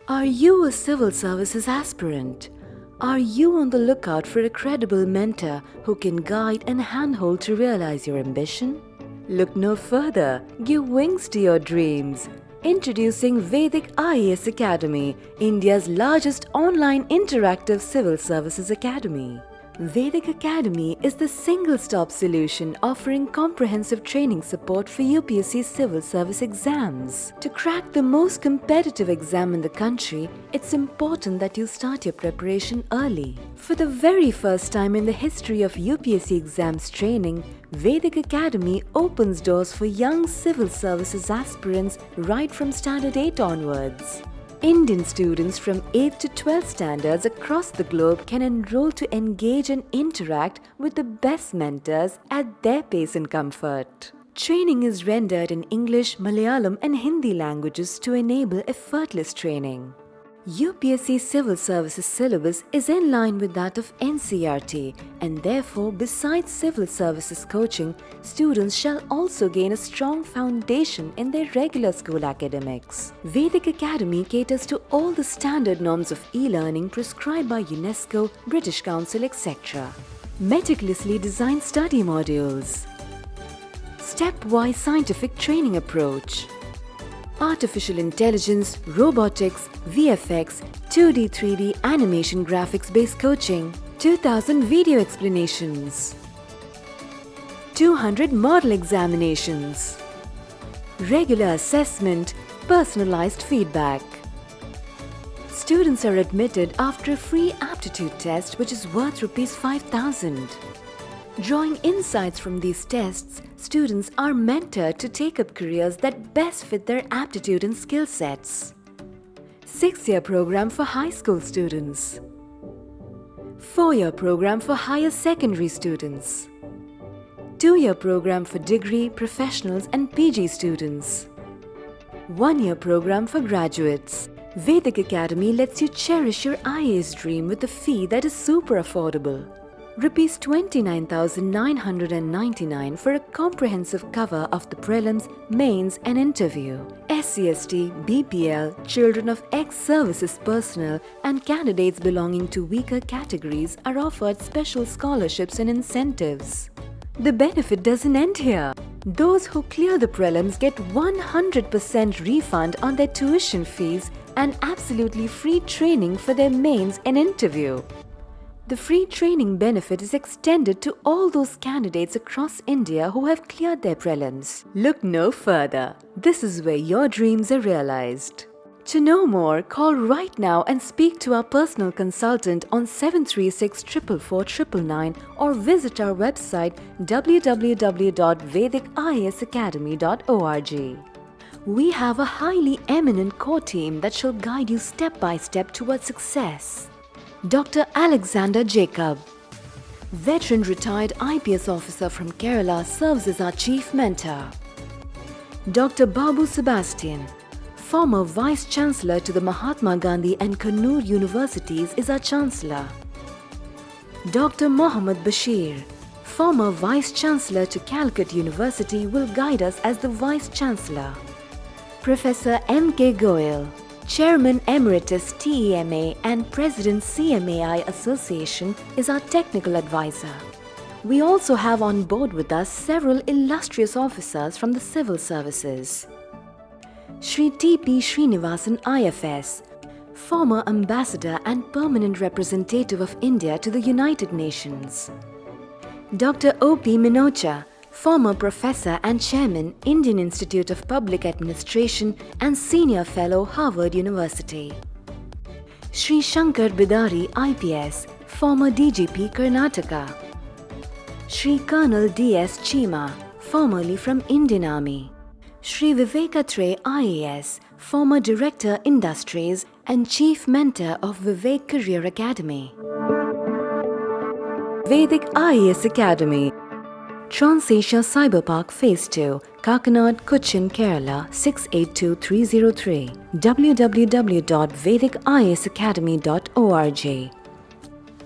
Are you a civil services aspirant? Are you on the lookout for a credible mentor who can guide and handhold to realize your ambition? Look no further. Give wings to your dreams. Introducing Vedic IAS Academy, India's largest online interactive civil services academy. Vedic Academy is the single-stop solution offering comprehensive training support for UPSC civil service exams. To crack the most competitive exam in the country, it's important that you start your preparation early. For the very first time in the history of UPSC exams training, Vedic Academy opens doors for young civil services aspirants right from Standard 8 onwards. Indian students from 8th to 12th standards across the globe can enroll to engage and interact with the best mentors at their pace and comfort. Training is rendered in English, Malayalam and Hindi languages to enable effortless training. UPSC Civil Services syllabus is in line with that of NCERT, and therefore, besides civil services coaching, students shall also gain a strong foundation in their regular school academics. Vedic Academy caters to all the standard norms of e-learning prescribed by UNESCO, British Council, etc. Meticulously designed study modules. Stepwise scientific training approach. Artificial intelligence, robotics, VFX, 2D, 3D animation graphics-based coaching, 2000 video explanations, 200 model examinations, regular assessment, personalized feedback. Students are admitted after a free aptitude test which is worth ₹5,000. Drawing insights from these tests, students are mentored to take up careers that best fit their aptitude and skill sets. 6-year program for high school students. 4-year program for higher secondary students. 2-year program for degree, professionals and PG students. 1-year program for graduates. Vedic Academy lets you cherish your IAS dream with a fee that is super affordable. ₹29,999 for a comprehensive cover of the prelims, mains and interview. SCST, BPL, children of ex-services personnel and candidates belonging to weaker categories are offered special scholarships and incentives. The benefit doesn't end here. Those who clear the prelims get 100% refund on their tuition fees and absolutely free training for their mains and interview. The free training benefit is extended to all those candidates across India who have cleared their prelims. Look no further. This is where your dreams are realized. To know more, call right now and speak to our personal consultant on 736-444-999 or visit our website www.vediciasacademy.org. We have a highly eminent core team that shall guide you step by step towards success. Dr. Alexander Jacob, veteran retired IPS officer from Kerala, serves as our chief mentor. Dr. Babu Sebastian, former Vice Chancellor to the Mahatma Gandhi and Kannur Universities, is our Chancellor. Dr. Mohammad Bashir, former Vice Chancellor to Calicut University, will guide us as the Vice Chancellor. Professor M.K. Goyal, Chairman Emeritus TEMA and President CMAI Association, is our technical advisor. We also have on board with us several illustrious officers from the civil services. Shri T.P. Srinivasan IFS, former Ambassador and Permanent Representative of India to the United Nations. Dr. O.P. Minocha, former Professor and Chairman, Indian Institute of Public Administration and Senior Fellow, Harvard University. Shri Shankar Bidari IPS, former DGP, Karnataka. Shri Colonel D.S. Chima, formerly from Indian Army. Shri Vivekatre IAS, former Director Industries and Chief Mentor of Vivek Career Academy. Vedic IAS Academy, Transasia Cyber Park Phase 2, Kakinad, Cochin, Kerala 682303. www.vediciasacademy.org